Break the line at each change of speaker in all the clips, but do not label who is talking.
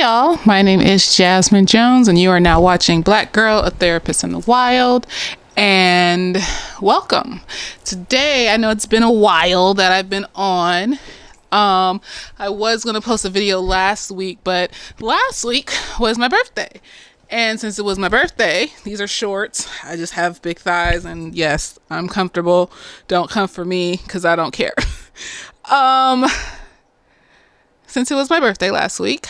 y'all, my name is Jasmine Jones, and you are now watching Black Girl, a Therapist in the Wild. And welcome. Today, I know it's been a while that I've been on. I was going to post a video last week, but last week was my birthday. And since it was my birthday, these are shorts. I just have big thighs, and yes, I'm comfortable. Don't come for me because I don't care. Since it was my birthday last week,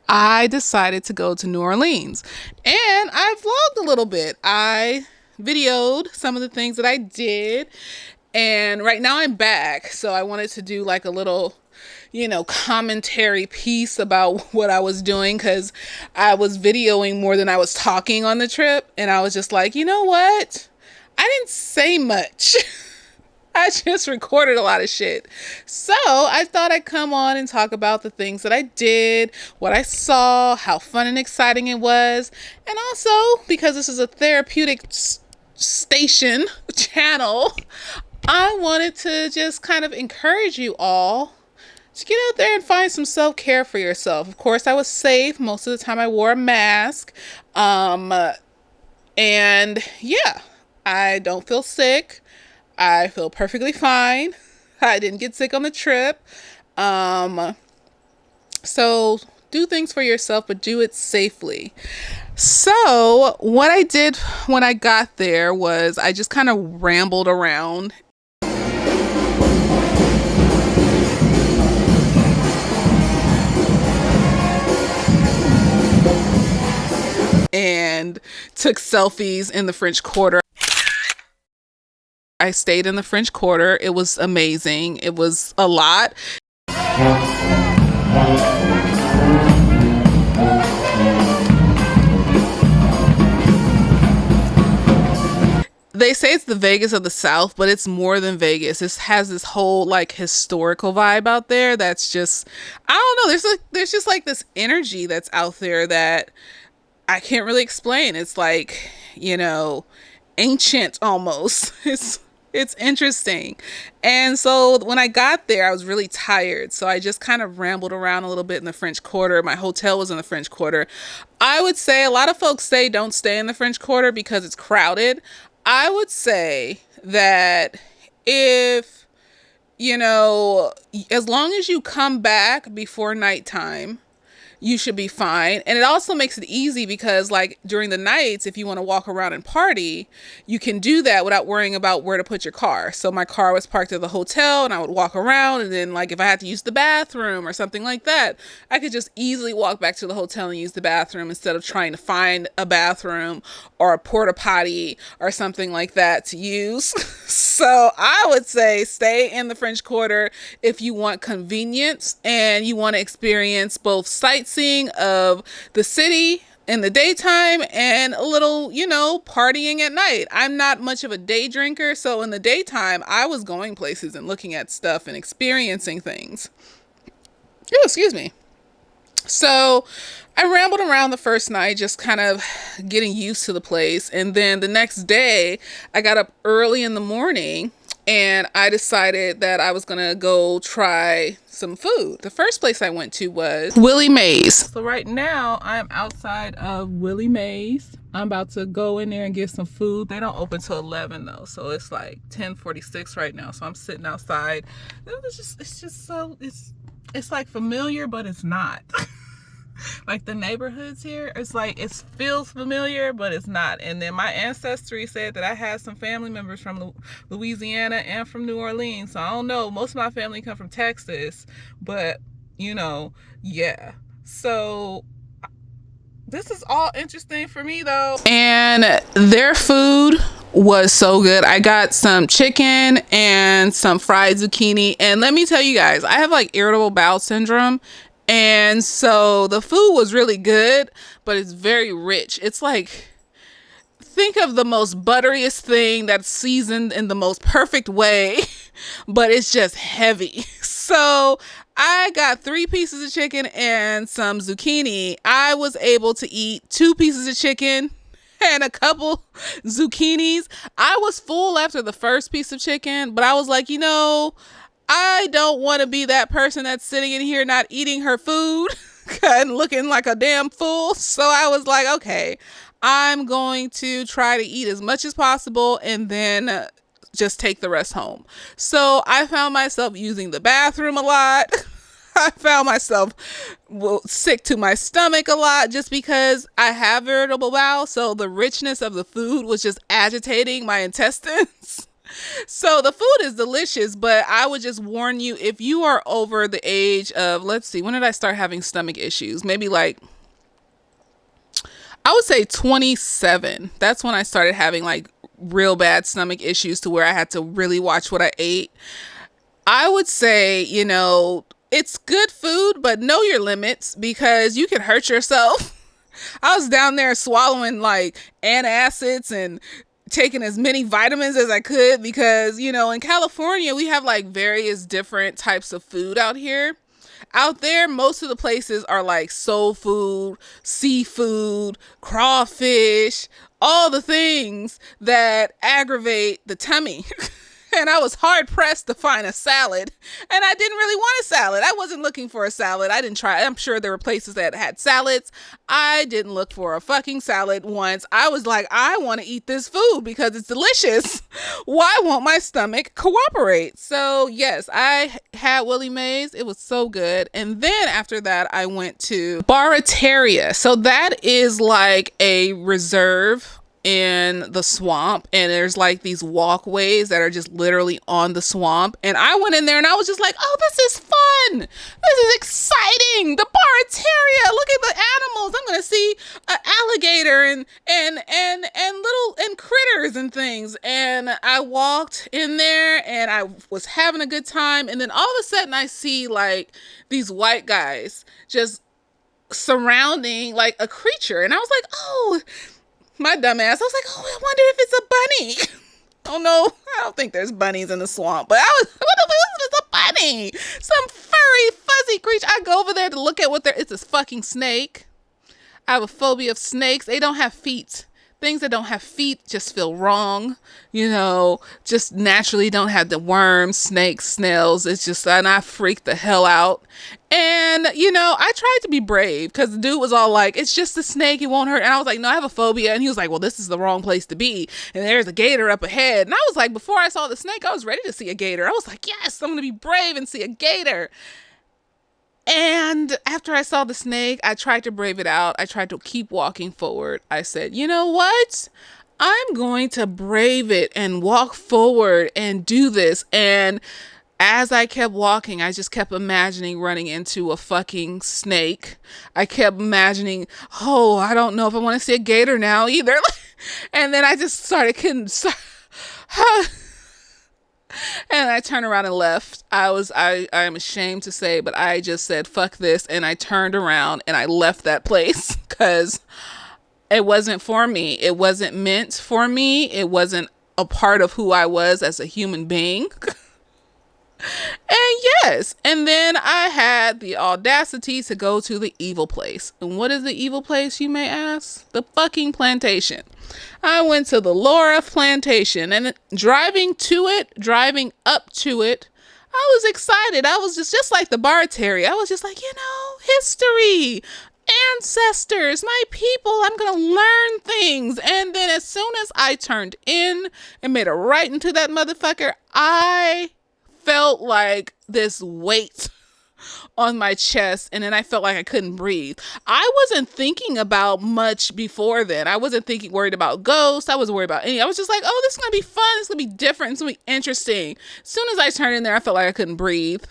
I decided to go to New Orleans, and I vlogged a little bit. I videoed some of the things that I did, and right now I'm back, so I wanted to do like a little, commentary piece about what I was doing, because I was videoing more than I was talking on the trip, and I was just like, you know what? I didn't say much. I just recorded a lot of shit. So I thought I'd come on and talk about the things that I did, what I saw, how fun and exciting it was. And also, because this is a therapeutic station channel, I wanted to just kind of encourage you all to get out there and find some self-care for yourself. Of course, I was safe. Most of the time I wore a mask. And yeah, I don't feel sick. I feel perfectly fine. I didn't get sick on the trip. So do things for yourself, but do it safely. So what I did when I got there was I just kind of rambled around and took selfies in the French Quarter. I stayed in the French Quarter. It was amazing. It was a lot. They say it's the Vegas of the South, but it's more than Vegas. It has this whole like historical vibe out there that's just, I don't know. There's just like this energy that's out there that I can't really explain. It's like, ancient almost. It's interesting. And so when I got there, I was really tired. So I just kind of rambled around a little bit in the French Quarter. My hotel was in the French Quarter. I would say a lot of folks say don't stay in the French Quarter because it's crowded. I would say that if, as long as you come back before nighttime, you should be fine. And it also makes it easy because like during the nights, if you want to walk around and party, you can do that without worrying about where to put your car. So my car was parked at the hotel and I would walk around, and then like if I had to use the bathroom or something like that, I could just easily walk back to the hotel and use the bathroom instead of trying to find a bathroom or a porta potty or something like that to use. So I would say stay in the French Quarter if you want convenience and you want to experience both sightseeing of the city in the daytime and a little, partying at night. I'm not much of a day drinker, so in the daytime, I was going places and looking at stuff and experiencing things. Oh, excuse me. So I rambled around the first night, just kind of getting used to the place. And then the next day, I got up early in the morning and I decided that I was going to go try some food. The first place I went to was Willie Mays. So right now I'm outside of Willie Mays. I'm about to go in there and get some food. They don't open till 11 though. So it's like 10:46 right now. So I'm sitting outside. It's like familiar, but it's not. Like the neighborhoods here, it's like it feels familiar, but it's not. And then my ancestry said that I had some family members from Louisiana and from New Orleans. So I don't know. Most of my family come from Texas, but yeah. So this is all interesting for me though. And their food was so good. I got some chicken and some fried zucchini. And let me tell you guys, I have like irritable bowel syndrome. And so the food was really good, but it's very rich. It's like, think of the most butteriest thing that's seasoned in the most perfect way, but it's just heavy. So I got 3 pieces of chicken and some zucchini. I was able to eat 2 pieces of chicken and a couple zucchinis. I was full after the first piece of chicken, but I was like, I don't want to be that person that's sitting in here not eating her food. and looking like a damn fool. So I was like, okay, I'm going to try to eat as much as possible and then just take the rest home. So I found myself using the bathroom a lot. I found myself sick to my stomach a lot just because I have irritable bowel. So the richness of the food was just agitating my intestines. So the food is delicious, but I would just warn you, if you are over the age of, let's see, when did I start having stomach issues? Maybe like, I would say 27. That's when I started having like real bad stomach issues to where I had to really watch what I ate. I would say, it's good food, but know your limits because you can hurt yourself. I was down there swallowing like antacids and taking as many vitamins as I could because, in California, we have like various different types of food out here. Out there, most of the places are like soul food, seafood, crawfish, all the things that aggravate the tummy. And I was hard pressed to find a salad. And I didn't really want a salad. I wasn't looking for a salad. I didn't try. I'm sure there were places that had salads. I didn't look for a fucking salad once. I was like, I want to eat this food because it's delicious. Why won't my stomach cooperate? So yes, I had Willie Mays. It was so good. And then after that, I went to Barataria. So that is like a reserve in the swamp, and there's like these walkways that are just literally on the swamp, and I went in there and I was just like, oh, this is fun, this is exciting, the Barataria, look at the animals, I'm gonna see an alligator and little and critters and things. And I walked in there and I was having a good time, and then all of a sudden I see like these white guys just surrounding like a creature, and I was like, oh, my dumb ass, I was like, oh, I wonder if it's a bunny. Oh no, I don't think there's bunnies in the swamp, but what if it's a bunny? Some furry, fuzzy creature. I go over there to look at it's a fucking snake. I have a phobia of snakes. They don't have feet. Things that don't have feet just feel wrong, just naturally don't have the worms, snakes, snails. It's just, and I freaked the hell out. And, I tried to be brave because the dude was all like, it's just a snake, it won't hurt. And I was like, no, I have a phobia. And he was like, well, this is the wrong place to be. And there's a gator up ahead. And I was like, before I saw the snake, I was ready to see a gator. I was like, yes, I'm going to be brave and see a gator. And after I saw the snake, I tried to brave it out. I tried to keep walking forward. I said, you know what? I'm going to brave it and walk forward and do this. And as I kept walking, I just kept imagining running into a fucking snake. I kept imagining, oh, I don't know if I want to see a gator now either. And then I just started couldn't. And I turned around and left. I am ashamed to say, but I just said, fuck this. And I turned around and I left that place because it wasn't for me. It wasn't meant for me. It wasn't a part of who I was as a human being. And yes, and then I had the audacity to go to the evil place. And what is the evil place, you may ask? The fucking plantation. I went to the Laura plantation, and driving up to it, I was excited. I was just like the Barataria. I was just like, history, ancestors, my people, I'm going to learn things. And then as soon as I turned in and made a right into that motherfucker, I felt like this weight on my chest, and then I felt like I couldn't breathe. I wasn't thinking about much before then. I wasn't worried about ghosts. I wasn't worried about any. I was just like, oh, this is gonna be fun. It's gonna be different. It's gonna be interesting. As soon as I turned in there, I felt like I couldn't breathe,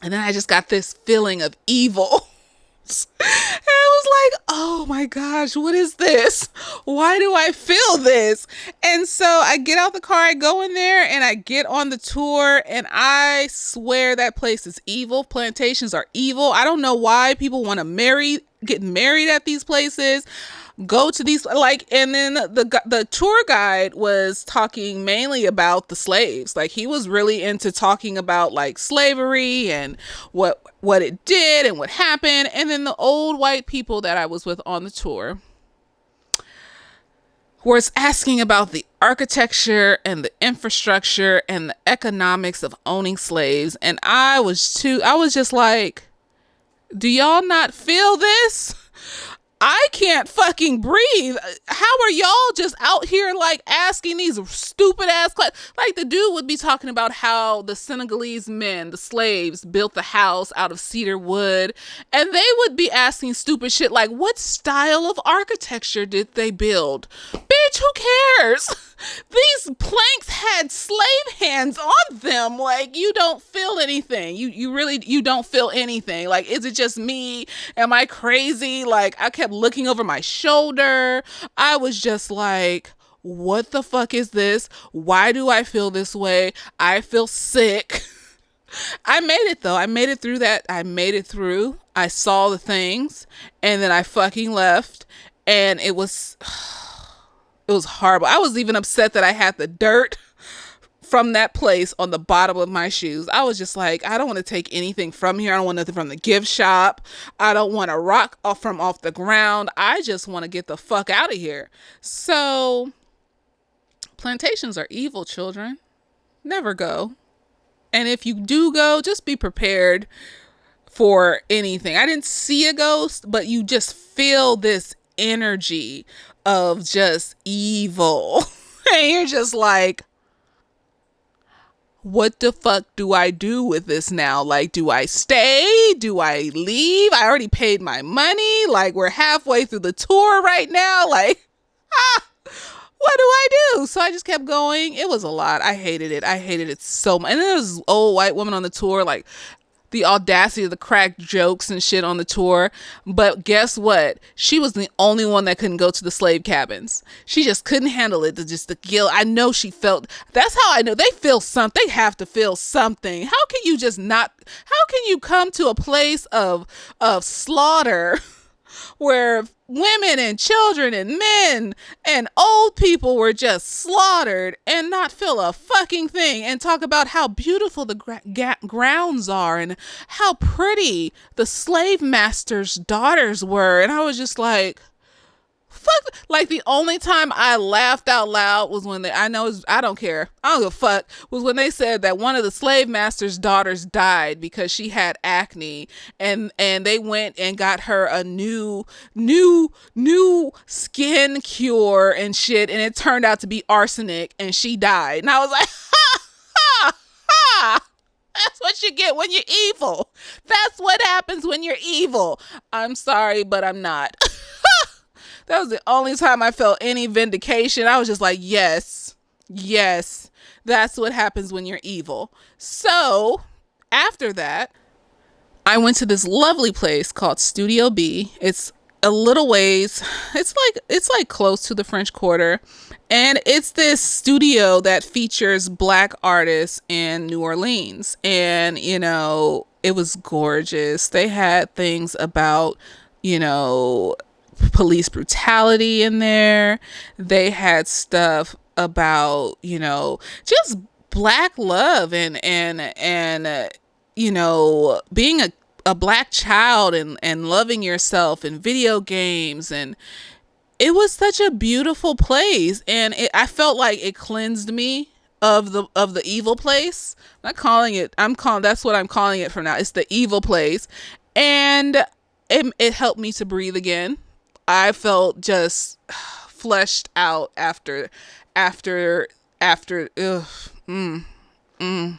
and then I just got this feeling of evil. And I was like, oh my gosh, what is this? Why do I feel this? And so I get out the car, I go in there, and I get on the tour, and I swear that place is evil. Plantations are evil. I don't know why people want to get married at these places. Go to these, and then the tour guide was talking mainly about the slaves. Like, he was really into talking about like slavery and what it did and what happened. And then the old white people that I was with on the tour was asking about the architecture and the infrastructure and the economics of owning slaves. And I was just like, Do y'all not feel this? I can't fucking breathe. How are y'all just out here like asking these stupid ass questions? Like the dude would be talking about how the Senegalese men, the slaves, built the house out of cedar wood, and they would be asking stupid shit like, what style of architecture did they build? Bitch, who cares? These planks had slave hands on them. Like, you don't feel anything. You really, you don't feel anything. Like, is it just me? Am I crazy? Like, I kept looking over my shoulder. I was just like, what the fuck is this? Why do I feel this way? I feel sick. I made it though. I made it through that. I made it through. I saw the things and then I fucking left, and it was horrible. I was even upset that I had the dirt from that place on the bottom of my shoes. I was just like, I don't want to take anything from here. I don't want nothing from the gift shop. I don't want a rock off the ground. I just want to get the fuck out of here. So plantations are evil, children. Never go. And if you do go, just be prepared for anything. I didn't see a ghost, but you just feel this energy of just evil. And you're just like, what the fuck do I do with this now? Like, do I stay? Do I leave? I already paid my money. Like, we're halfway through the tour right now. Like, what do I do? So I just kept going. It was a lot. I hated it. I hated it so much. And there was this old white woman on the tour, like, the audacity of the crack jokes and shit on the tour. But guess what? She was the only one that couldn't go to the slave cabins. She just couldn't handle it. Just the guilt. I know she felt. That's how I know they feel something. They have to feel something. How can you just not? How can you come to a place of slaughter where women and children and men and old people were just slaughtered and not feel a fucking thing, and talk about how beautiful the grounds are and how pretty the slave masters' daughters were? And I was just like, fuck. Like, the only time I laughed out loud was when I don't care, I don't give a fuck, was when they said that one of the slave master's daughters died because she had acne, and they went and got her a new skin cure and shit, and it turned out to be arsenic, and she died. And I was like, ha ha ha. That's what you get when you're evil. That's what happens when you're evil. I'm sorry, but I'm not. That was the only time I felt any vindication. I was just like, yes, that's what happens when you're evil. So after that, I went to this lovely place called Studio B. It's a little ways. It's like close to the French Quarter. And it's this studio that features Black artists in New Orleans. And, you know, it was gorgeous. They had things about, you know, police brutality in there. They had stuff about, you know, just Black love and you know, being a Black child and loving yourself and video games. And it was such a beautiful place, and I felt like it cleansed me of the evil place. I'm not calling it, that's what I'm calling it from now. It's the evil place. And it helped me to breathe again. I felt just fleshed out after. Ugh, It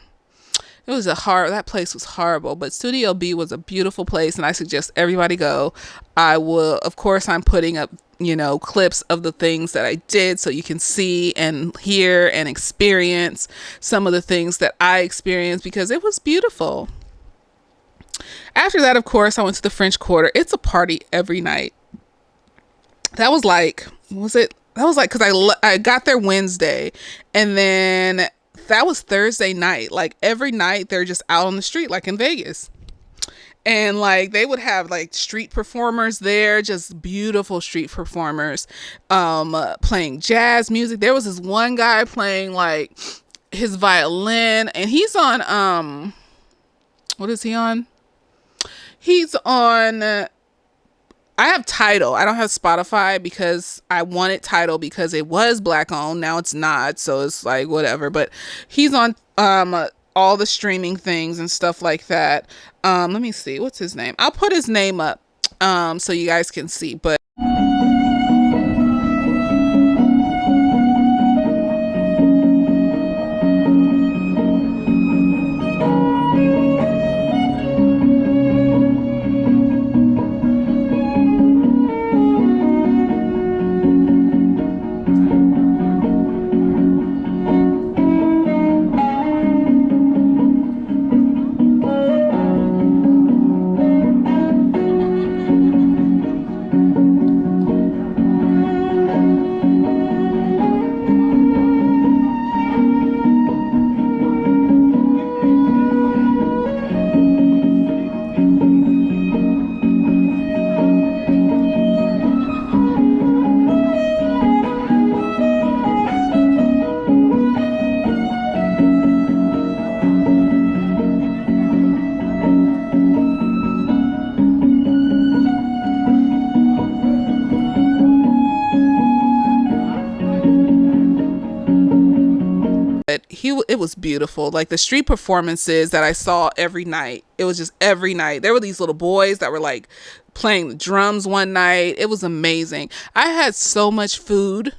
was that place was horrible, but Studio B was a beautiful place, and I suggest everybody go. Of course, I'm putting up, you know, clips of the things that I did so you can see and hear and experience some of the things that I experienced, because it was beautiful. After that, of course, I went to the French Quarter. It's a party every night. That was like, because I got there Wednesday, and then that was Thursday night. Like, every night they're just out on the street, like in Vegas. And like, they would have like street performers there, just beautiful street performers, playing jazz music. There was this one guy playing like his violin, and he's on, what is he on? He's on, I have Tidal. I don't have Spotify because I wanted Tidal because it was Black owned. Now it's not. So it's like, whatever. But he's on all the streaming things and stuff like that. Let me see, what's his name? I'll put his name up so you guys can see. But it was beautiful. Like the street performances that I saw every night, it was just every night. There were these little boys that were like playing the drums one night. It was amazing. I had so much food.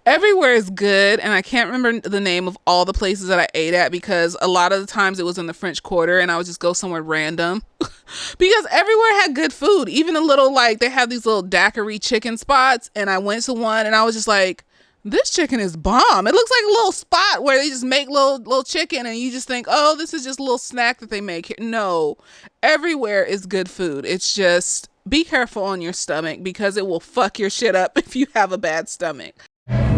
Everywhere is good, and I can't remember the name of all the places that I ate at because a lot of the times it was in the French Quarter, and I would just go somewhere random because everywhere had good food. Even a little, like, they have these little daiquiri chicken spots, and I went to one and I was just like, this chicken is bomb. It looks like a little spot where they just make little chicken and you just think, oh, this is just a little snack that they make here. No, everywhere is good food. It's just be careful on your stomach because it will fuck your shit up if you have a bad stomach. About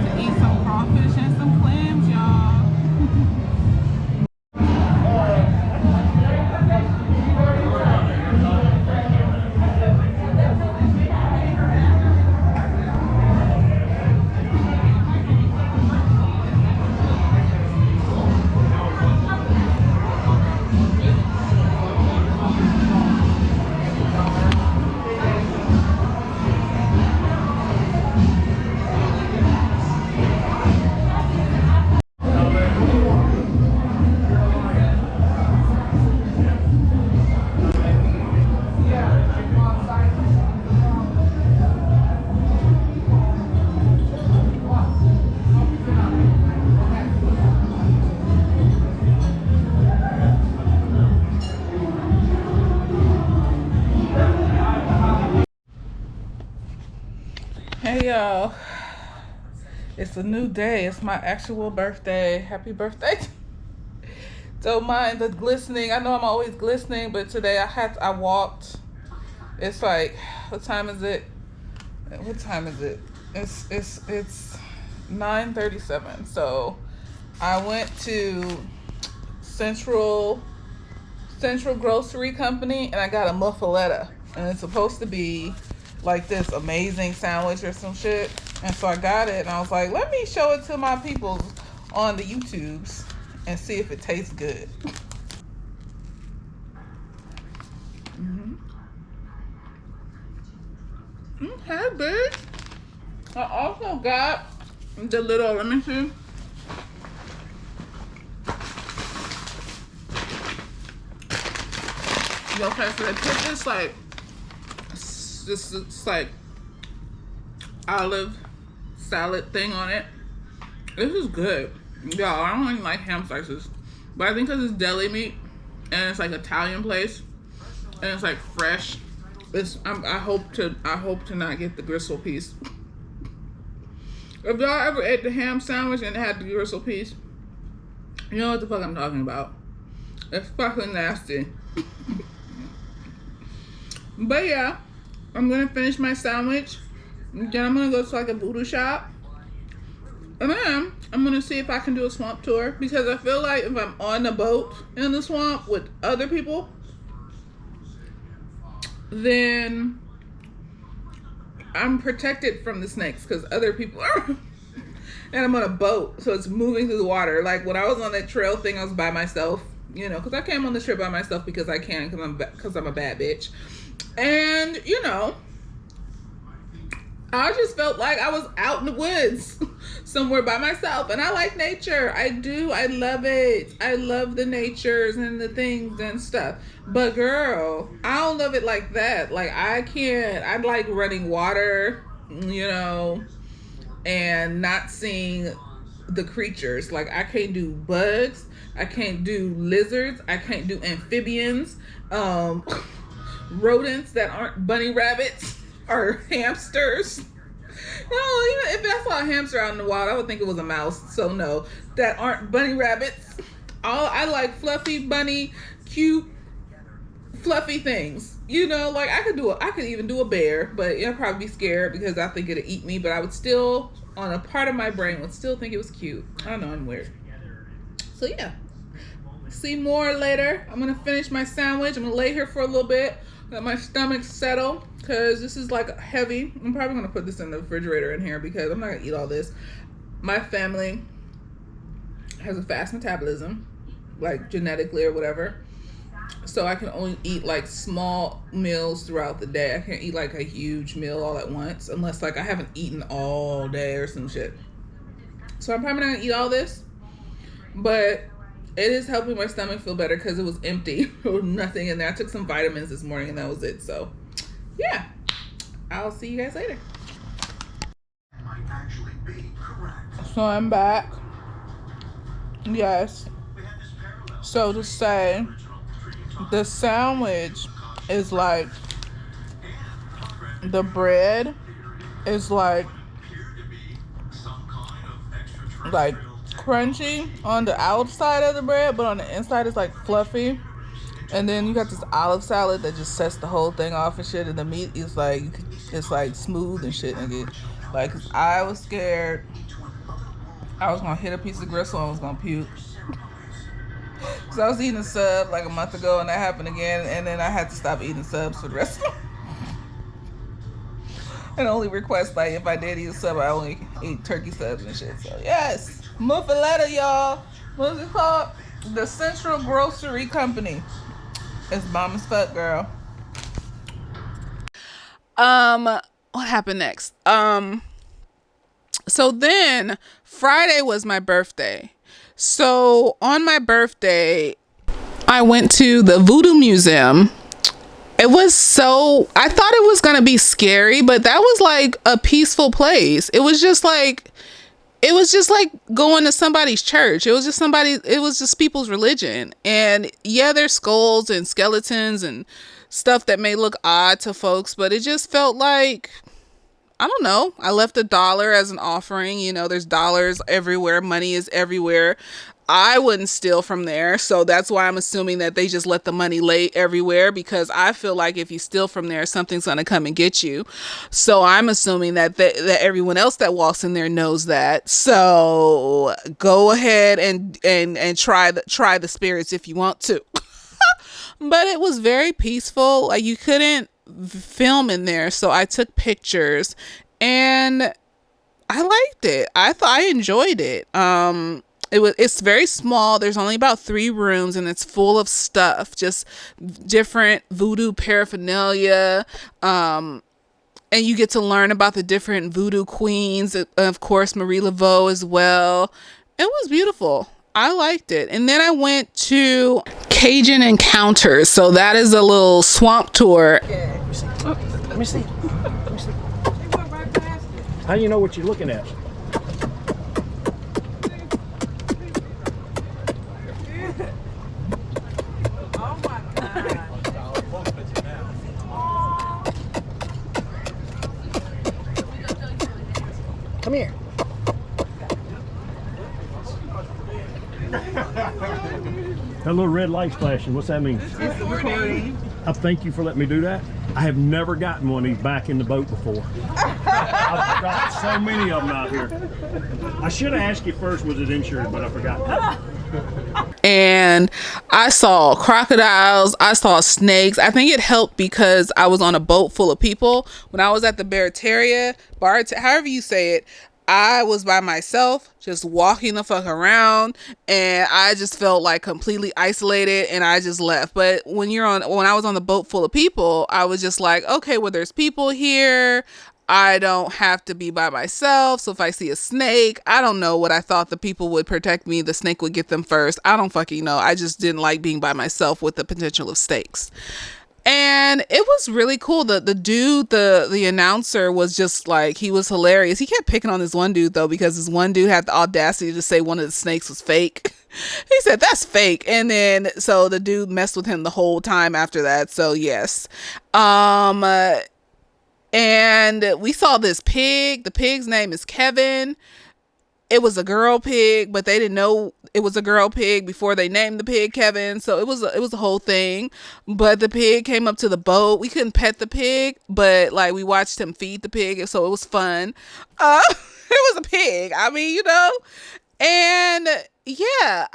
to eat some crawfish and some clams, y'all. Hey y'all, it's a new day. It's my actual birthday. Happy birthday. Don't mind the glistening. I know I'm always glistening, but today I walked. It's like, what time is it? What time is it? It's 9:37. So I went to Central Grocery Company and I got a muffaletta, and it's supposed to be like this amazing sandwich or some shit. And so I got it and I was like, let me show it to my people on the YouTubes and see if it tastes good. Okay, bitch. I also got the little, let me see. Okay, so they put this like, this like olive salad thing on it. This is good, y'all. I don't even like ham slices, but I think because it's deli meat and it's like Italian place and it's like fresh. I hope to not get the gristle piece. If y'all ever ate the ham sandwich and it had the gristle piece, you know what the fuck I'm talking about. It's fucking nasty. But yeah, I'm gonna finish my sandwich. Then I'm gonna go to like a voodoo shop. And then I'm gonna see if I can do a swamp tour, because I feel like if I'm on a boat in the swamp with other people, then I'm protected from the snakes because other people are. And I'm on a boat, so it's moving through the water. Like when I was on that trail thing, I was by myself, you know, because I came on the trip by myself because I can, because I'm a bad bitch. And, you know, I just felt like I was out in the woods. somewhere by myself. And I like nature. I do. I love it. I love the natures and the things and stuff. But girl, I don't love it like that. Like I can't. I like running water, and not seeing the creatures. Like I can't do bugs. I can't do lizards. I can't do amphibians. Rodents that aren't bunny rabbits or hamsters. No, even if I saw a hamster out in the wild, I would think it was a mouse. So no, that aren't bunny rabbits. I like fluffy, bunny, cute, fluffy things. Like I could even do a bear, but I'd probably be scared because I think it'd eat me. But I would still, on a part of my brain, would still think it was cute. I don't know, I'm weird. So yeah, see more later. I'm gonna finish my sandwich. I'm gonna lay here for a little bit. Let my stomach settle because this is like heavy. I'm probably gonna put this in the refrigerator in here because I'm not gonna eat all this. My family has a fast metabolism, like genetically or whatever. So I can only eat like small meals throughout the day. I can't eat like a huge meal all at once unless like I haven't eaten all day or some shit. So I'm probably not gonna eat all this, but it is helping my stomach feel better because it was empty. There was nothing in there. I took some vitamins this morning and that was it. So yeah, I'll see you guys later. So I'm back. Yes. So to say, the sandwich is like, the bread is like crunchy on the outside of the bread, but on the inside it's like fluffy. And then you got this olive salad that just sets the whole thing off and shit. And the meat is like, it's like smooth and shit. And like, I was scared I was gonna hit a piece of gristle and I was gonna puke. Cause I was eating a sub like a month ago and that happened again, and then I had to stop eating subs for the rest of and only request, like, if I did eat a sub, I only eat turkey subs and shit. So yes, Muffaletta, y'all. What's it called? The Central Grocery Company. It's bomb as fuck, girl. What happened next? So then Friday was my birthday. So on my birthday, I went to the Voodoo Museum. I thought it was going to be scary, but that was like a peaceful place. It was just like going to somebody's church. It was just people's religion. And yeah, there's skulls and skeletons and stuff that may look odd to folks, but it just felt like, I don't know. I left $1 as an offering. There's dollars everywhere. Money is everywhere. I wouldn't steal from there. So that's why I'm assuming that they just let the money lay everywhere, because I feel like if you steal from there, something's going to come and get you. So I'm assuming that everyone else that walks in there knows that. So go ahead and try the spirits if you want to. But it was very peaceful. Like, you couldn't film in there. So I took pictures and I liked it. I enjoyed it. It's very small. There's only about 3 rooms and it's full of stuff, just different voodoo paraphernalia. And you get to learn about the different voodoo queens. Of course, Marie Laveau as well. It was beautiful. I liked it. And then I went to Cajun Encounters. So that is a little swamp tour.
Yeah, let me see. How do you know what you're looking at?
Oh my God.
Come here. That little red light's flashing. What's that mean?
It's recording.
I thank you for letting me do that. I have never gotten one of these back in the boat before. I've got so many of them out here. I should have asked you first, was it insured, but I forgot.
And I saw crocodiles. I saw snakes. I think it helped because I was on a boat full of people. When I was at the Barataria, however you say it, I was by myself, just walking the fuck around, and I just felt like completely isolated, and I just left. But when I was on the boat full of people, I was just like, okay, well, there's people here. I don't have to be by myself. So if I see a snake, I don't know what I thought the people would protect me. The snake would get them first. I don't fucking know. I just didn't like being by myself with the potential of snakes. And it was really cool. The dude, the announcer was just like, he was hilarious. He kept picking on this one dude though, because this one dude had the audacity to say one of the snakes was fake. He said, that's fake. And then, so the dude messed with him the whole time after that. So yes. And we saw this pig. The pig's name is Kevin. It was a girl pig, but they didn't know it was a girl pig before they named the pig Kevin. So it was a whole thing. But the pig came up to the boat. We couldn't pet the pig, but like we watched him feed the pig, so it was fun. It was a pig. I mean, and yeah,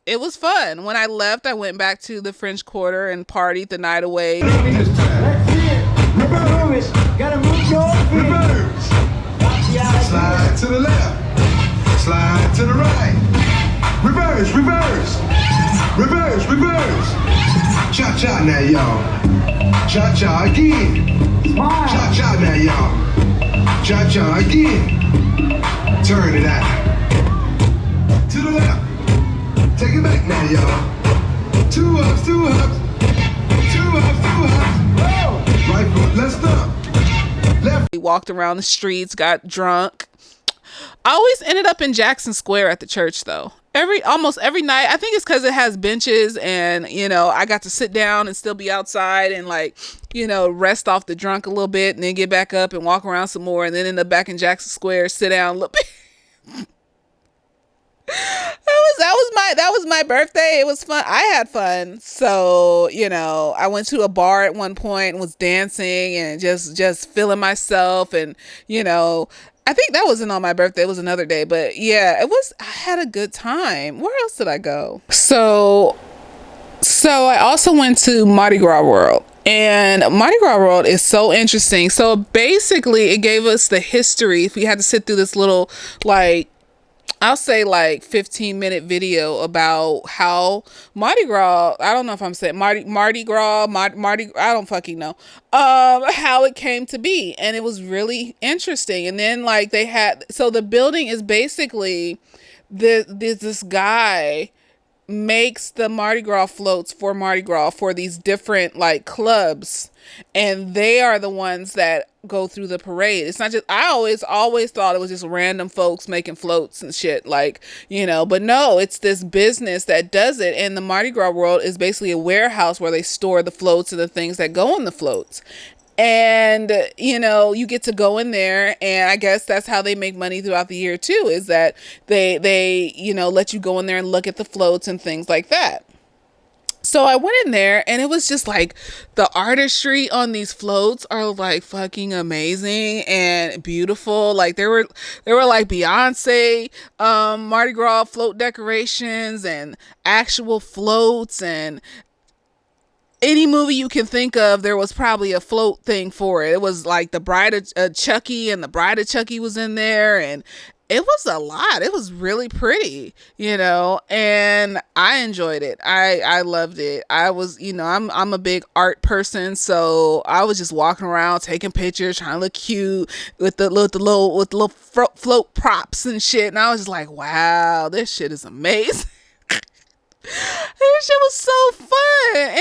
it was fun. When I left, I went back to the French Quarter and partied the night away.
Let's see it. Reverse. Gotta move your feet.
Reverse. Slide to the left. Slide to the right. Reverse, reverse. Reverse, reverse. Cha-cha now, y'all. Cha-cha again. Cha-cha now, y'all. Cha-cha again. Turn it out. To the left. Take it back now, y'all. 2 ups, 2 ups. 2 ups, 2 ups. Right foot, let's stop. Left.
We walked around the streets, got drunk. I always ended up in Jackson Square at the church though. Almost every night. I think it's because it has benches and, I got to sit down and still be outside and rest off the drunk a little bit and then get back up and walk around some more and then end up back in Jackson Square, sit down a little bit. That was my birthday. It was fun. I had fun. So, I went to a bar at one point and was dancing and just feeling myself. And, I think that wasn't on my birthday. It was another day. But yeah, I had a good time. Where else did I go? So I also went to Mardi Gras World. And Mardi Gras World is so interesting. So basically it gave us the history. If we had to sit through this little, I'll say 15-minute video about how Mardi Gras, I don't know if I'm saying Mardi Gras, Mardi, I don't fucking know, how it came to be. And it was really interesting. And then so the building is basically this guy makes the Mardi Gras floats for Mardi Gras for these different clubs, and they are the ones that go through the parade. It's not just, I always thought it was just random folks making floats and shit, but no, it's this business that does it. And the Mardi Gras World is basically a warehouse where they store the floats and the things that go on the floats. And, you get to go in there, and I guess that's how they make money throughout the year too, is that they let you go in there and look at the floats and things like that. So I went in there, and it was just the artistry on these floats are fucking amazing and beautiful. There were Beyonce, Mardi Gras float decorations and actual floats, and any movie you can think of, there was probably a float thing for it. It was the Bride of Chucky, and the Bride of Chucky was in there, and it was a lot. It was really pretty, and I enjoyed it. I loved it. I was, I'm a big art person, so I was just walking around taking pictures, trying to look cute with the little float props and shit. And I was just like, wow, this shit is amazing. This shit was so fun. And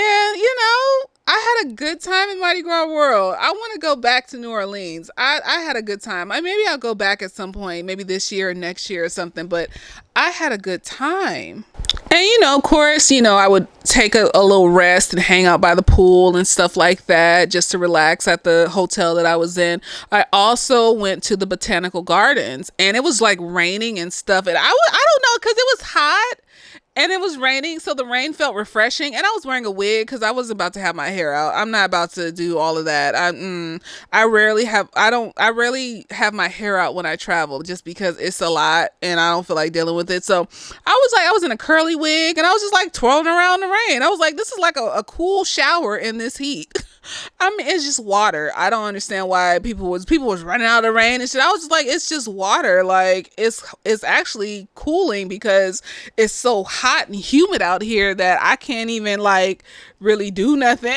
I had a good time in Mardi Gras World. I want to go back to New Orleans. I had a good time. Maybe I'll go back at some point, maybe this year or next year or something, but I had a good time. And of course, I would take a little rest and hang out by the pool and stuff like that, just to relax at the hotel that I was in. I also went to the Botanical Gardens, and it was raining and stuff, and I don't know, because it was hot and it was raining, so the rain felt refreshing, and I was wearing a wig because I was about to have my hair out. I'm not about to do all of that. I rarely have my hair out when I travel, just because it's a lot and I don't feel like dealing with it. So I was in a curly wig, and I was just twirling around the rain. I was like, this is a cool shower in this heat. I mean, it's just water. I don't understand why people was running out of the rain and shit. I was just like, it's just water. It's actually cooling because it's so hot and humid out here that I can't even really do nothing.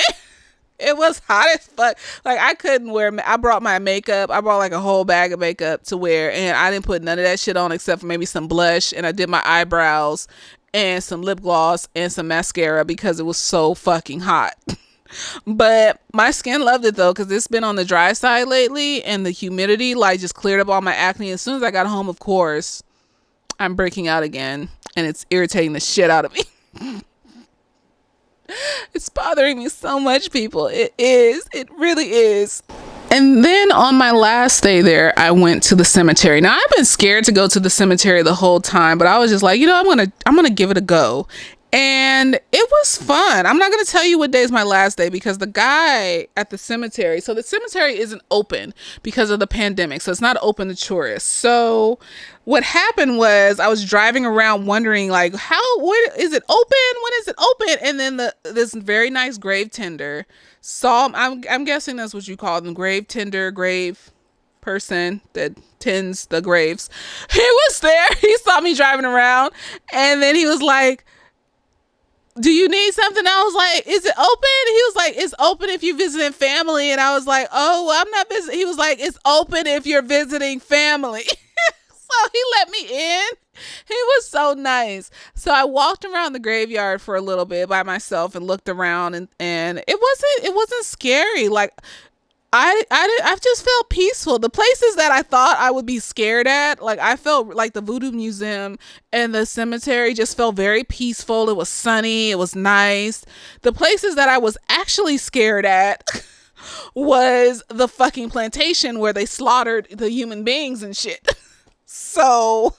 It was hot as fuck. Like I couldn't wear. I brought my makeup. I brought like a whole bag of makeup to wear, and I didn't put none of that shit on except for maybe some blush, and I did my eyebrows and some lip gloss and some mascara because it was so fucking hot. But my skin loved it though, because it's been on the dry side lately, and the humidity like just cleared up all my acne. As soon as I got home, of course, I'm breaking out again, and it's irritating the shit out of me. It's bothering me so much, people. It is. It really is. And then on my last day there, I went to the cemetery. Now I've been scared to go to the cemetery the whole time, but I was just like, I'm gonna give it a go. And it was fun. I'm not going to tell you what day is my last day because the guy at the cemetery, so the cemetery isn't open because of the pandemic. So it's not open to tourists. So what happened was I was driving around wondering like, what is it open? When is it open? And then this very nice grave tender saw, I'm guessing that's what you call them, grave tender, grave person that tends the graves. He was there. He saw me driving around and then he was like, do you need something? I was like, is it open? He was like, it's open if you're visiting family. And I was like, oh, well, I'm not visiting. He was like, it's open if you're visiting family. So he let me in. He was so nice. So I walked around the graveyard for a little bit by myself and looked around and it wasn't scary. Like I just felt peaceful. The places that I thought I would be scared at, like I felt like the Voodoo Museum and the cemetery just felt very peaceful. It was sunny. It was nice. The places that I was actually scared at was the fucking plantation where they slaughtered the human beings and shit. So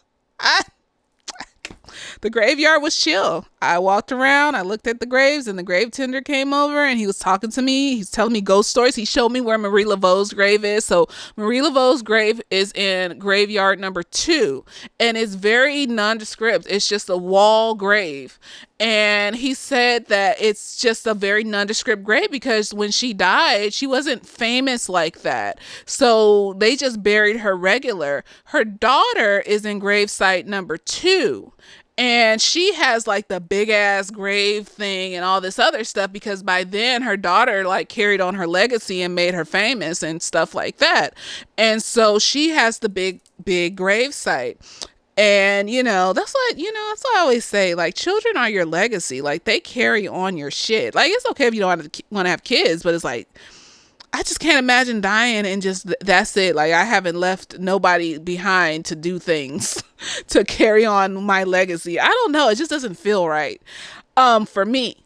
the graveyard was chill. I walked around, I looked at the graves, and the grave tender came over and he was talking to me. He's telling me ghost stories. He showed me where Marie Laveau's grave is. So Marie Laveau's grave is in graveyard number 2, and it's very nondescript. It's just a wall grave. And he said that it's just a very nondescript grave because when she died, she wasn't famous like that. So they just buried her regular. Her daughter is in gravesite number 2. And she has like the big ass grave thing and all this other stuff because by then her daughter like carried on her legacy and made her famous and stuff like that. And so she has the big grave site. And, that's what I always say, like, children are your legacy. Like, they carry on your shit. Like, it's okay if you don't want to have kids, but it's like, I just can't imagine dying and just that's it. Like, I haven't left nobody behind to do things to carry on my legacy. I don't know. It just doesn't feel right. For me.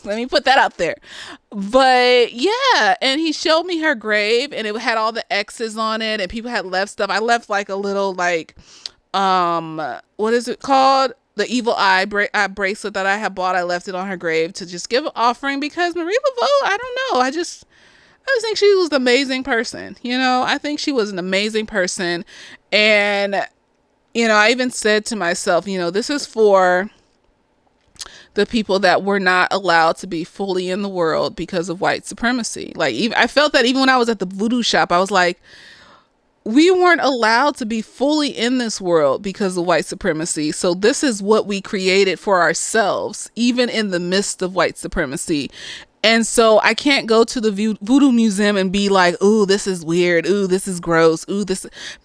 Let me put that out there. But yeah, and he showed me her grave and it had all the X's on it and people had left stuff. I left like a little like, what is it called? The evil eye bracelet that I had bought. I left it on her grave to just give an offering because Marie Laveau, I don't know. I just think she was an amazing person. I think she was an amazing person. And, I even said to myself, this is for the people that were not allowed to be fully in the world because of white supremacy. Like, I felt that even when I was at the voodoo shop, I was like, we weren't allowed to be fully in this world because of white supremacy. So this is what we created for ourselves, even in the midst of white supremacy. And so I can't go to the Voodoo Museum and be like, ooh, this is weird. Ooh, this is gross. Ooh,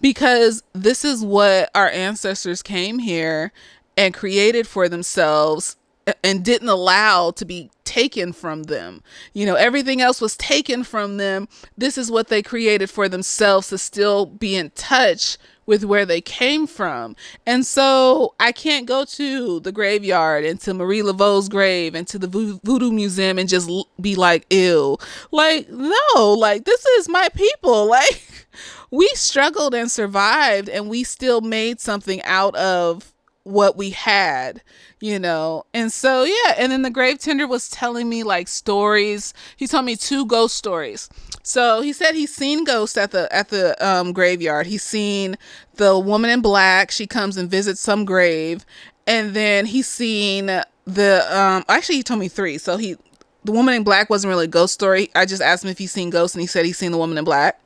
because this is what our ancestors came here and created for themselves and didn't allow to be taken from them. Everything else was taken from them. This is what they created for themselves to still be in touch with where they came from. And so I can't go to the graveyard and to Marie Laveau's grave and to the Voodoo Museum and just be like, ew. Like, no, like, this is my people. Like, we struggled and survived and we still made something out of what we had, and so yeah. And then the grave tender was telling me like stories. He told me 2 ghost stories. So he said he's seen ghosts at the graveyard. He's seen the woman in black. She comes and visits some grave, and then he's seen the actually he told me 3. So the woman in black wasn't really a ghost story. I just asked him if he's seen ghosts, and he said he's seen the woman in black.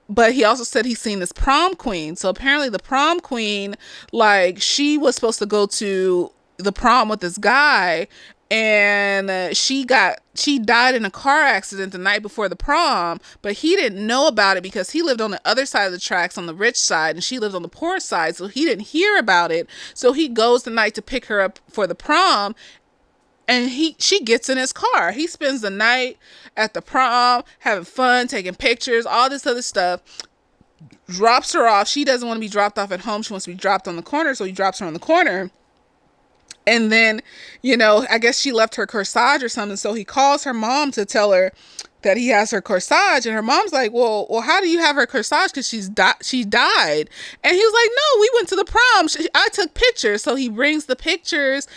But he also said he's seen this prom queen. So apparently the prom queen, like, she was supposed to go to the prom with this guy, and she died in a car accident the night before the prom, but he didn't know about it because he lived on the other side of the tracks on the rich side and she lived on the poor side, so he didn't hear about it. So he goes the night to pick her up for the prom, and she gets in his car. He spends the night at the prom having fun, taking pictures, all this other stuff. Drops her off. She doesn't want to be dropped off at home. She wants to be dropped on the corner, so he drops her on the corner. And then, I guess she left her corsage or something, so he calls her mom to tell her that he has her corsage, and her mom's like, well, how do you have her corsage? Because she died. And he was like, no, we went to the prom. I took pictures. So he brings the pictures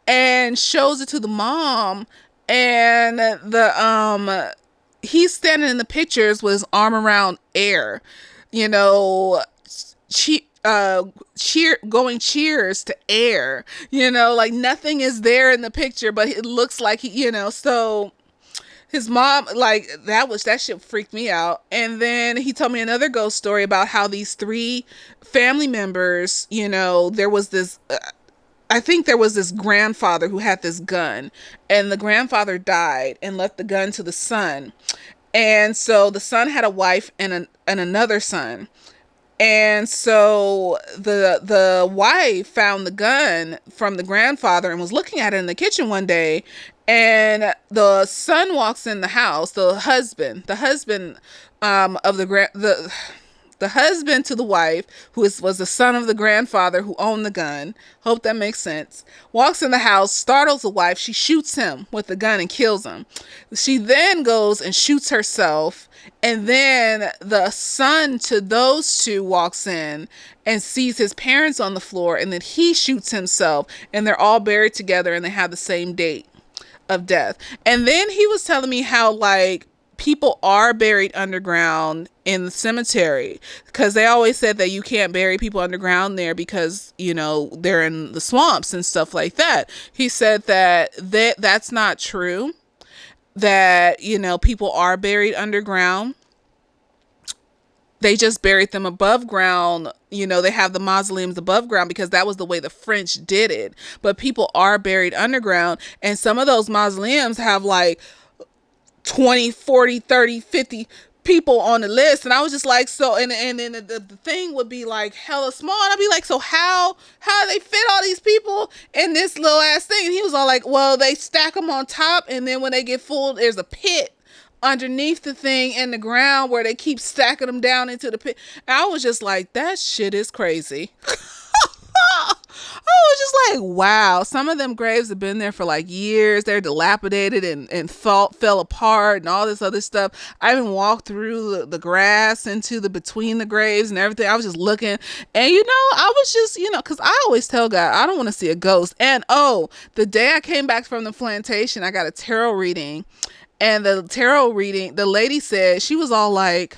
and shows it to the mom, and he's standing in the pictures with his arm around air, going cheers to air, like nothing is there in the picture, but it looks like so his mom, like, that shit freaked me out. And then he told me another ghost story about how these 3 family members, there was this, I think there was this grandfather who had this gun, and the grandfather died and left the gun to the son. And so the son had a wife and another son. And so the wife found the gun from the grandfather and was looking at it in the kitchen one day. And the son walks in the house, the husband of the husband to the wife, who was the son of the grandfather who owned the gun, hope that makes sense, walks in the house, startles the wife. She shoots him with the gun and kills him. She then goes and shoots herself. And then the son to those 2 walks in and sees his parents on the floor, and then he shoots himself, and they're all buried together and they have the same date of death. And then he was telling me how, like, people are buried underground in the cemetery, because they always said that you can't bury people underground there because, they're in the swamps and stuff like that. He said that that's not true, that, people are buried underground. They just buried them above ground. They have the mausoleums above ground because that was the way the French did it. But people are buried underground, and some of those mausoleums have like 20, 40, 30, 50 people on the list. And I was just like, so, and then the thing would be like hella small. And I'd be like, so how do they fit all these people in this little ass thing? And he was all like, well, they stack them on top, and then when they get full, there's a pit underneath the thing in the ground where they keep stacking them down into the pit. And I was just like, that shit is crazy. I was just like, wow, some of them graves have been there for like years. They're dilapidated and fell apart and all this other stuff. I even walked through the grass into between the graves and everything. I was just looking, and I was just, because I always tell God, I don't want to see a ghost. And the day I came back from the plantation, I got a tarot reading, and the tarot reading, the lady said, she was all like,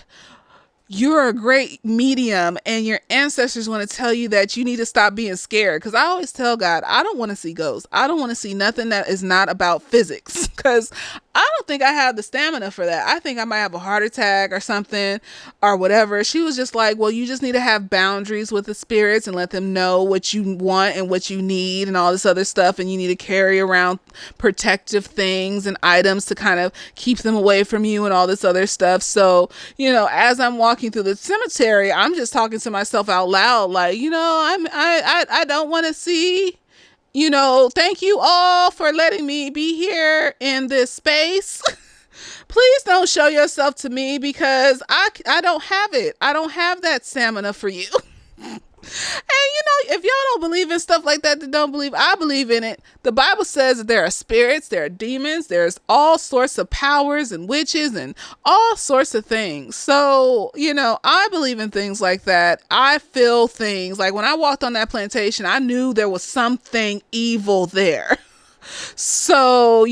you're a great medium, and your ancestors want to tell you that you need to stop being scared. Because I always tell God, I don't want to see ghosts. I don't want to see nothing that is not about physics, because I don't think I have the stamina for that. I think I might have a heart attack or something or whatever. She was just like, well, you just need to have boundaries with the spirits and let them know what you want and what you need and all this other stuff. And you need to carry around protective things and items to kind of keep them away from you and all this other stuff. So, as I'm walking through the cemetery, I'm just talking to myself out loud, like, I don't want to see, thank you all for letting me be here in this space. Please don't show yourself to me, because I don't have it. I don't have that stamina for you. And if y'all don't believe in stuff like that, then don't believe. I believe in it. The Bible says that there are spirits, there are demons, there's all sorts of powers and witches and all sorts of things. So, I believe in things like that. I feel things. Like when I walked on that plantation, I knew there was something evil there. So,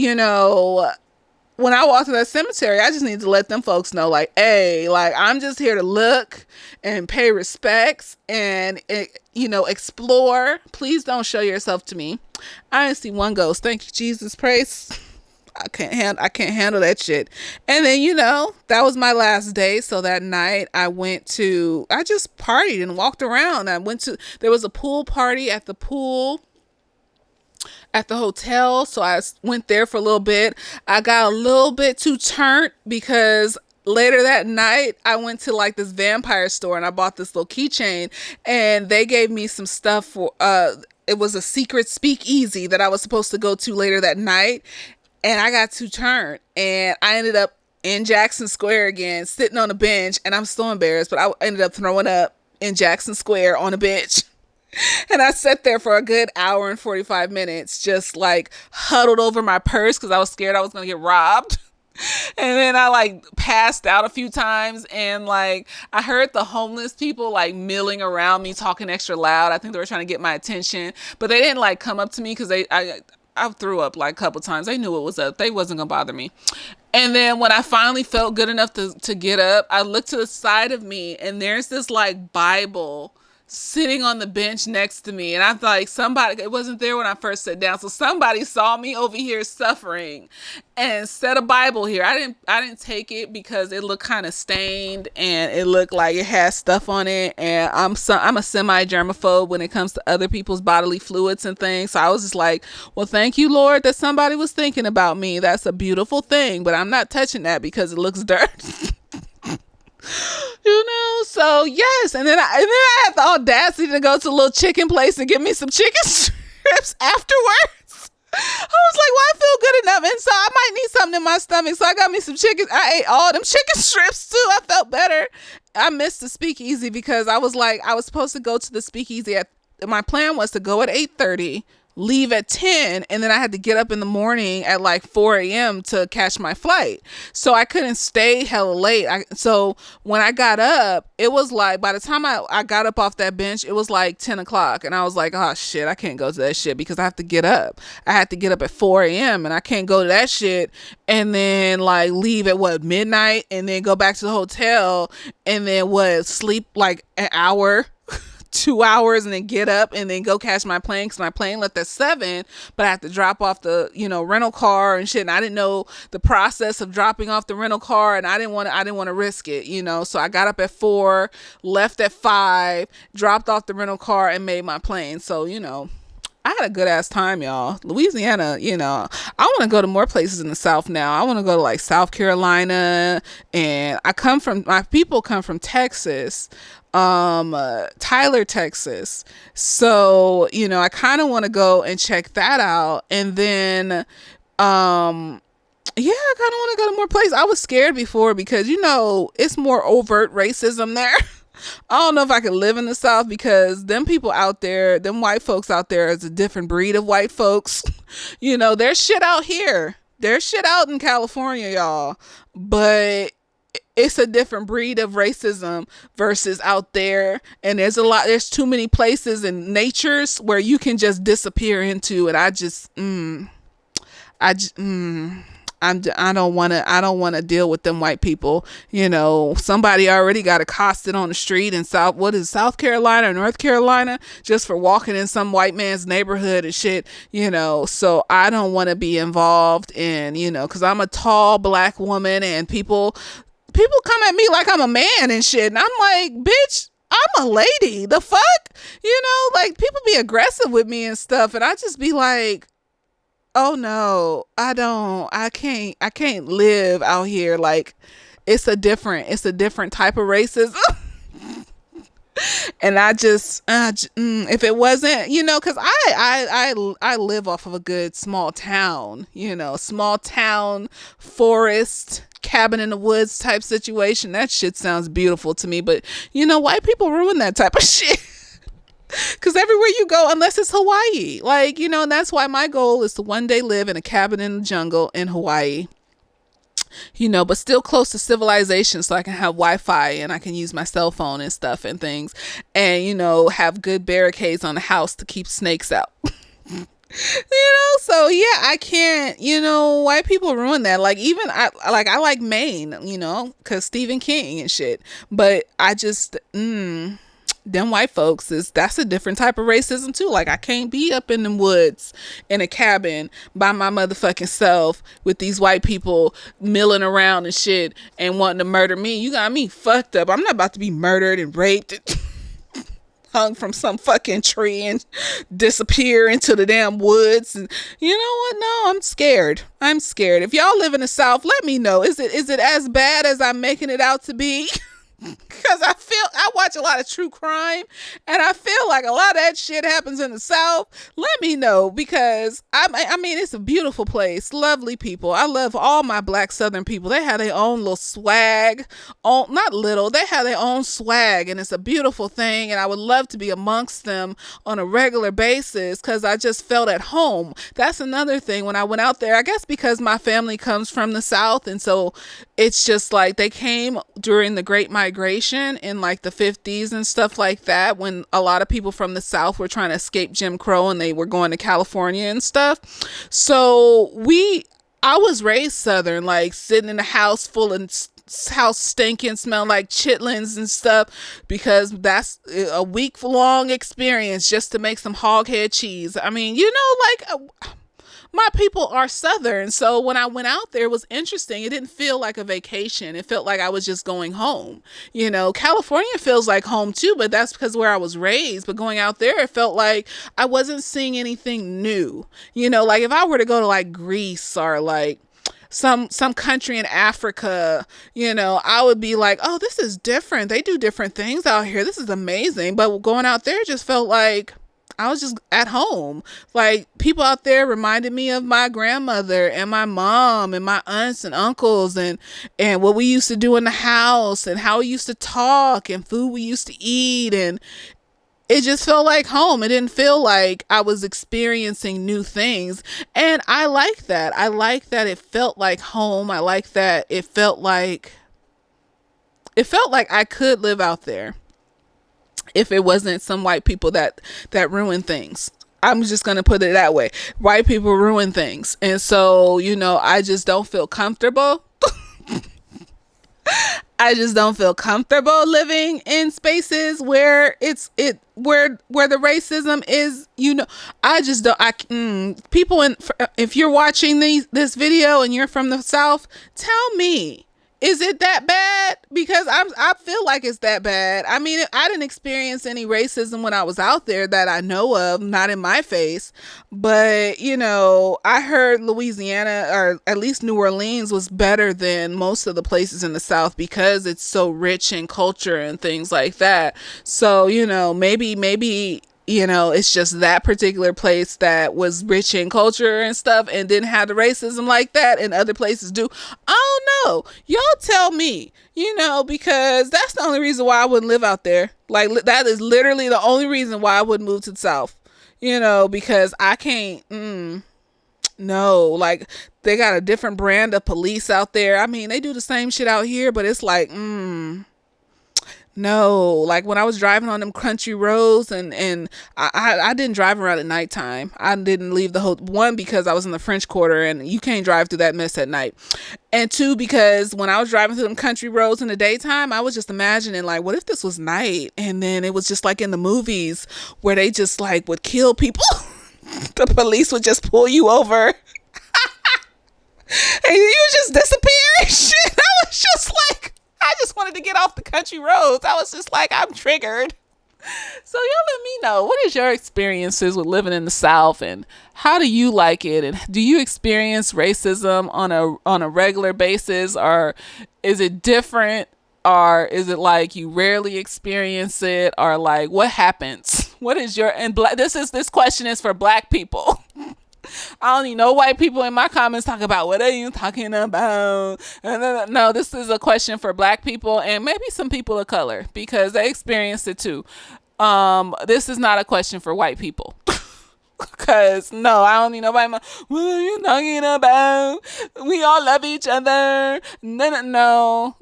when I walk to that cemetery, I just need to let them folks know, like, hey, like, I'm just here to look and pay respects and, explore. Please don't show yourself to me. I didn't see one ghost. Thank you, Jesus. Praise. I can't handle that shit. And then, that was my last day. So that night I just partied and walked around. There was a pool party at the pool. at the hotel. So I went there for a little bit. I got a little bit too turned because later that night I went to like this vampire store and I bought this little keychain, and they gave me some stuff for it was a secret speakeasy that I was supposed to go to later that night, and I got too turned and I ended up in Jackson Square again, sitting on a bench, and I'm still embarrassed, but I ended up throwing up in Jackson Square on a bench. And I sat there for a good hour and 45 minutes, just like huddled over my purse because I was scared I was going to get robbed. And then I like passed out a few times, and like I heard the homeless people like milling around me talking extra loud. I think they were trying to get my attention, but they didn't like come up to me because I threw up like a couple times. They knew it was up. They wasn't going to bother me. And then when I finally felt good enough to get up, I looked to the side of me, and there's this like Bible sitting on the bench next to me. And I thought, like, somebody, it wasn't there when I first sat down. So somebody saw me over here suffering and set a Bible here. I didn't take it because it looked kind of stained and it looked like it had stuff on it. And I'm a semi-germaphobe when it comes to other people's bodily fluids and things. So I was just like, well, thank you, Lord, that somebody was thinking about me. That's a beautiful thing, but I'm not touching that because it looks dirty. So yes, and then I had the audacity to go to a little chicken place and get me some chicken strips afterwards. I was like, well, I feel good enough, and so I might need something in my stomach, so I got me some chicken. I ate all them chicken strips too. I felt better. I missed the speakeasy because I was supposed to go to the speakeasy my plan was to go at 8:30, leave at 10, and then I had to get up in the morning at like 4 a.m. to catch my flight. So I couldn't stay hella late. So when I got up, it was like, by the time I got up off that bench, it was like 10 o'clock. And I was like, oh shit, I can't go to that shit because I have to get up. I had to get up at 4 a.m. and I can't go to that shit and then like leave at midnight and then go back to the hotel and then sleep like an hour, 2 hours, and then get up and then go catch my plane because my plane left at 7, but I have to drop off the rental car and shit, and I didn't know the process of dropping off the rental car, and I didn't want to risk it, so I got up at 4, left at 5, dropped off the rental car, and made my plane. So I had a good ass time, y'all. Louisiana, I want to go to more places in the South now. I want to go to like South Carolina, and my people come from Texas, Tyler, Texas. So, I kind of want to go and check that out. And then, I kind of want to go to more places. I was scared before because, it's more overt racism there. I don't know if I could live in the South because them people out there, them white folks out there is a different breed of white folks. There's shit out here. There's shit out in California, y'all. But it's a different breed of racism versus out there. And there's too many places and natures where you can just disappear into. And I don't want to deal with them white people. Somebody already got accosted on the street in South Carolina or North Carolina just for walking in some white man's neighborhood and shit, so I don't want to be involved in, cause I'm a tall black woman and people come at me like I'm a man and shit. And I'm like, bitch, I'm a lady. The fuck? Like people be aggressive with me and stuff. And I just be like, oh no, I can't live out here. Like it's a different type of racism. And if it wasn't, cause I live off of a good small town, small town, forest, cabin in the woods type situation. That shit sounds beautiful to me. But white people ruin that type of shit. Because everywhere you go, unless it's Hawaii, like, and that's why my goal is to one day live in a cabin in the jungle in Hawaii, but still close to civilization so I can have Wi-Fi and I can use my cell phone and stuff and things and, have good barricades on the house to keep snakes out. So yeah, I can't, white people ruin that. Like even I like Maine, cause Stephen King and shit, but I just, them white folks that's a different type of racism too. Like I can't be up in the woods in a cabin by my motherfucking self with these white people milling around and shit and wanting to murder me. You got me fucked up. I'm not about to be murdered and raped. hung from some fucking tree and disappear into the damn woods. And you know what? No, I'm scared. I'm scared. If y'all live in the South, let me know. Is it as bad as I'm making it out to be? Because I watch a lot of true crime, and I feel like a lot of that shit happens in the South. Let me know, because I mean, it's a beautiful place, lovely people. I love all my Black Southern people. They have their own little swag, not little. They have their own swag, and it's a beautiful thing. And I would love to be amongst them on a regular basis, because I just felt at home. That's another thing. When I went out there, I guess because my family comes from the South, and so it's just like they came during the Great Migration in like the 50s and stuff like that, when a lot of people from the South were trying to escape Jim Crow and they were going to California and stuff. So I was raised Southern, like sitting in a house full of house stinking, smell like chitlins and stuff, because that's a week long experience just to make some hog head cheese. I mean, you know, like my people are Southern. So when I went out there, it was interesting. It didn't feel like a vacation. It felt like I was just going home. You know, California feels like home too, but that's because where I was raised. But going out there, it felt like I wasn't seeing anything new. You know, like if I were to go to like Greece or like some country in Africa, you know, I would be like, oh, this is different. They do different things out here. This is amazing. But going out there just felt like I was just at home. Like people out there reminded me of my grandmother and my mom and my aunts and uncles and what we used to do in the house and how we used to talk and food we used to eat. And it just felt like home. It didn't feel like I was experiencing new things. And I like that. I like that it felt like home. I like that it felt like I could live out there if it wasn't some white people that ruin things. I'm just going to put it that way. White people ruin things. And so, you know, I just don't feel comfortable. I just don't feel comfortable living in spaces where where the racism is, you know. I just don't, people if you're watching this video and you're from the South, tell me, is it that bad? Because I feel like it's that bad. I mean, I didn't experience any racism when I was out there that I know of, not in my face. But, you know, I heard Louisiana, or at least New Orleans, was better than most of the places in the South because it's so rich in culture and things like that. So, you know, maybe you know, it's just that particular place that was rich in culture and stuff and didn't have the racism like that, and other places do. I don't know. Y'all tell me, you know, because that's the only reason why I wouldn't live out there. Like, that is literally the only reason why I wouldn't move to the South, you know, because I can't, no, like, they got a different brand of police out there. I mean, they do the same shit out here, but it's like, no, like when I was driving on them country roads and I didn't drive around at nighttime. I didn't leave the whole, one, because I was in the French Quarter and you can't drive through that mess at night. And two, because when I was driving through them country roads in the daytime, I was just imagining like, what if this was night? And then it was just like in the movies where they just like would kill people. The police would just pull you over. And you just disappear and shit. I was just like, I just wanted to get off the country roads. I was just like, I'm triggered. So y'all let me know, what is your experiences with living in the South, and how do you like it? And do you experience racism on a regular basis, or is it different, or is it like you rarely experience it, or like what happens? What is your, and this question is for Black people. I don't need no white people in my comments talking about what are you talking about. No, this is a question for Black people and maybe some people of color because they experienced it too. This is not a question for white people. Cause no, I don't need nobody. What are you talking about? We all love each other. No,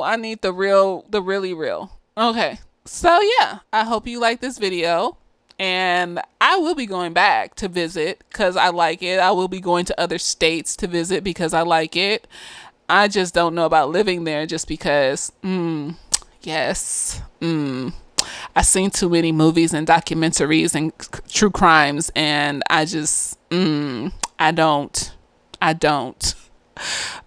I need the really real. Okay, so yeah, I hope you like this video. And I will be going back to visit because I like it. I will be going to other states to visit because I like it. I just don't know about living there just because, yes. I've seen too many movies and documentaries and true crimes, and I just, I don't.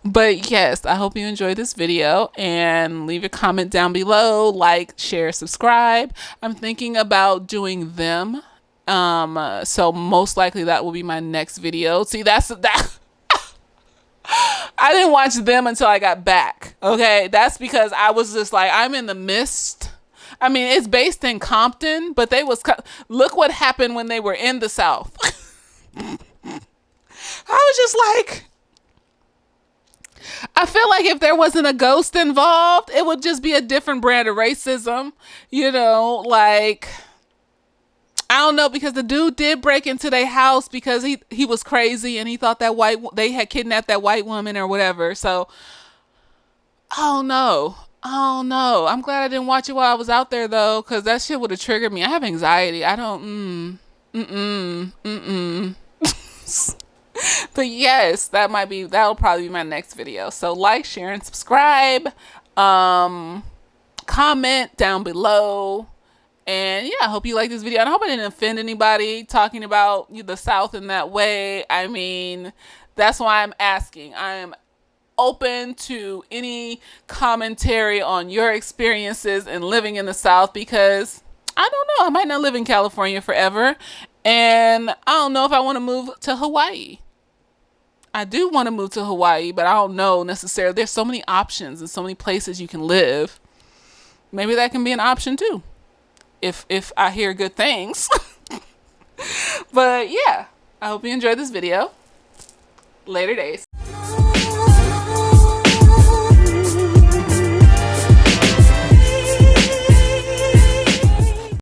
But yes, I hope you enjoyed this video, and leave a comment down below, like, share, subscribe. I'm thinking about doing them. So most likely that will be my next video. See, that's that. I didn't watch them until I got back. Okay. That's because I was just like, I'm in the mist. I mean, it's based in Compton, but look what happened when they were in the South. I was just like, I feel like if there wasn't a ghost involved, it would just be a different brand of racism. You know, like, I don't know, because the dude did break into their house because he was crazy and he thought that they had kidnapped that white woman or whatever. So, oh no. Oh no. I'm glad I didn't watch it while I was out there though, because that shit would have triggered me. I have anxiety. I don't, But yes, that'll probably be my next video. So like, share, and subscribe. Comment down below. And yeah, I hope you like this video. And I hope I didn't offend anybody talking about the South in that way. I mean, that's why I'm asking. I am open to any commentary on your experiences in living in the South, because I don't know, I might not live in California forever, and I don't know if I want to move to Hawaii. I do want to move to Hawaii, but I don't know necessarily. There's so many options and so many places you can live. Maybe that can be an option too, if I hear good things. But yeah, I hope you enjoyed this video. Later days.